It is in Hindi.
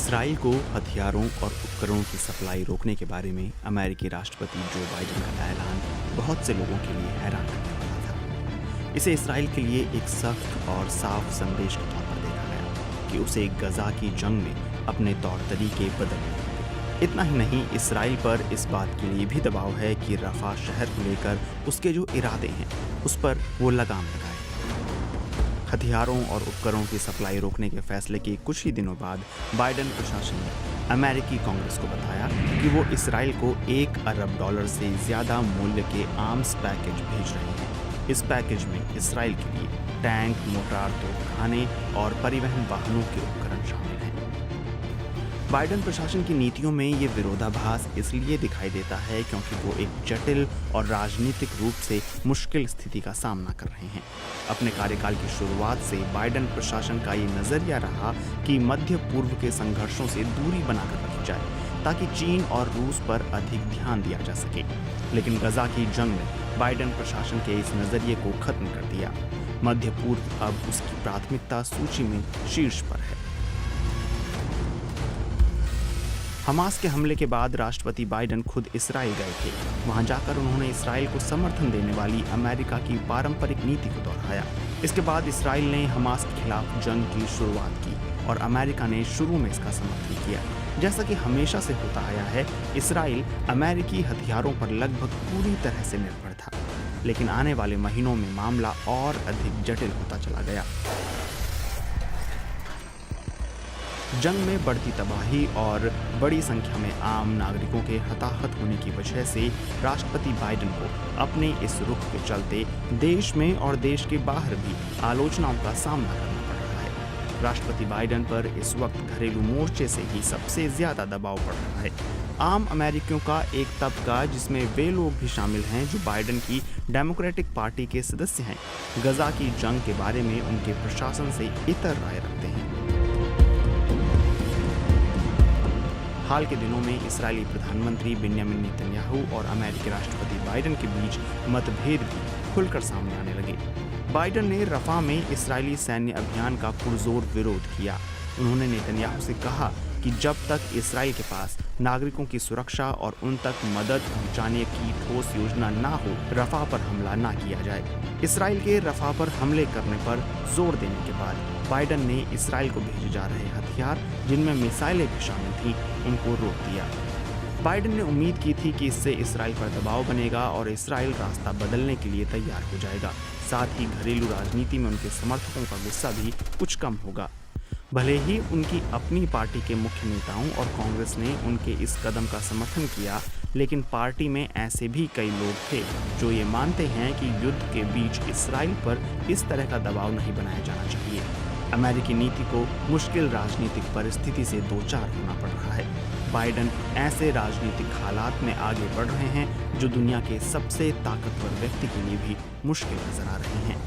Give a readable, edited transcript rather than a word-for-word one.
इसराइल को हथियारों और उपकरणों की सप्लाई रोकने के बारे में अमेरिकी राष्ट्रपति जो बाइडेन का ऐलान बहुत से लोगों के लिए हैरान करने वाला था। इसे इसराइल के लिए एक सख्त और साफ संदेश के तौर पर देखा गया कि उसे गजा की जंग में अपने तौर तरीके बदलने होंगे। इतना ही नहीं, इसराइल पर इस बात के लिए भी दबाव है कि रफा शहर को लेकर उसके जो इरादे हैं उस पर वो लगाम लगाए। हथियारों और उपकरणों की सप्लाई रोकने के फैसले के कुछ ही दिनों बाद बाइडेन प्रशासन ने अमेरिकी कांग्रेस को बताया कि वो इसराइल को $1 अरब से ज़्यादा मूल्य के आर्म्स पैकेज भेज रहे हैं। इस पैकेज में इसराइल के लिए टैंक, मोर्टार, तोपखाने और परिवहन वाहनों के उपकरण शामिल हैं। बाइडेन प्रशासन की नीतियों में ये विरोधाभास इसलिए दिखाई देता है क्योंकि वो एक जटिल और राजनीतिक रूप से मुश्किल स्थिति का सामना कर रहे हैं। अपने कार्यकाल की शुरुआत से बाइडेन प्रशासन का ये नजरिया रहा कि मध्य पूर्व के संघर्षों से दूरी बनाकर रखी जाए ताकि चीन और रूस पर अधिक ध्यान दिया जा सके। लेकिन गजा की जंग ने बाइडेन प्रशासन के इस नजरिए को खत्म कर दिया। मध्य पूर्व अब उसकी प्राथमिकता सूची में शीर्ष पर है। हमास के हमले के बाद राष्ट्रपति बाइडेन खुद इसराइल गए थे। वहां जाकर उन्होंने इसराइल को समर्थन देने वाली अमेरिका की पारंपरिक नीति को दोहराया। इसके बाद इसराइल ने हमास के खिलाफ जंग की शुरुआत की और अमेरिका ने शुरू में इसका समर्थन किया। जैसा कि हमेशा से होता आया है, इसराइल अमेरिकी हथियारों पर लगभग पूरी तरह से निर्भर था। लेकिन आने वाले महीनों में मामला और अधिक जटिल होता चला गया। जंग में बढ़ती तबाही और बड़ी संख्या में आम नागरिकों के हताहत होने की वजह से राष्ट्रपति बाइडेन को अपने इस रुख के चलते देश में और देश के बाहर भी आलोचनाओं का सामना करना पड़ रहा है। राष्ट्रपति बाइडेन पर इस वक्त घरेलू मोर्चे से ही सबसे ज्यादा दबाव पड़ रहा है। आम अमेरिकियों का एक तबका, जिसमें वे लोग भी शामिल हैं जो बाइडेन की डेमोक्रेटिक पार्टी के सदस्य हैं, गजा की जंग के बारे में उनके प्रशासन से इतर राय रखते हैं। हाल के दिनों में इस्राएली प्रधानमंत्री बेंजामिन नेतन्याहू और अमेरिकी राष्ट्रपति बाइडेन के बीच मतभेद भी खुलकर सामने आने लगे। बाइडेन ने रफा में इस्राएली सैन्य अभियान का पुरजोर विरोध किया। उन्होंने नेतन्याहू से कहा कि जब तक इस्राएल के पास नागरिकों की सुरक्षा और उन तक मदद पहुंचाने की ठोस योजना ना हो, रफा पर हमला ना किया जाए। इस्राएल के रफा पर हमले करने पर जोर देने के बाद बाइडेन ने इस्राएल को भेजे जा रहे हथियार, जिनमें मिसाइलें भी शामिल थीं, उनको रोक दिया। बाइडेन ने उम्मीद की थी कि इससे इस्राएल पर दबाव बनेगा और इस्राएल रास्ता बदलने के लिए तैयार हो जाएगा। साथ ही घरेलू राजनीति में उनके समर्थकों का गुस्सा भी कुछ कम होगा। भले ही उनकी अपनी पार्टी के मुख्य नेताओं और कांग्रेस ने उनके इस कदम का समर्थन किया, लेकिन पार्टी में ऐसे भी कई लोग थे जो ये मानते हैं कि युद्ध के बीच इस्राएल पर इस तरह का दबाव नहीं बनाया जाना चाहिए। अमेरिकी नीति को मुश्किल राजनीतिक परिस्थिति से दो चार होना पड़ रहा है। बाइडेन ऐसे राजनीतिक हालात में आगे बढ़ रहे हैं जो दुनिया के सबसे ताकतवर व्यक्ति के लिए भी मुश्किल नजर आ रहे हैं।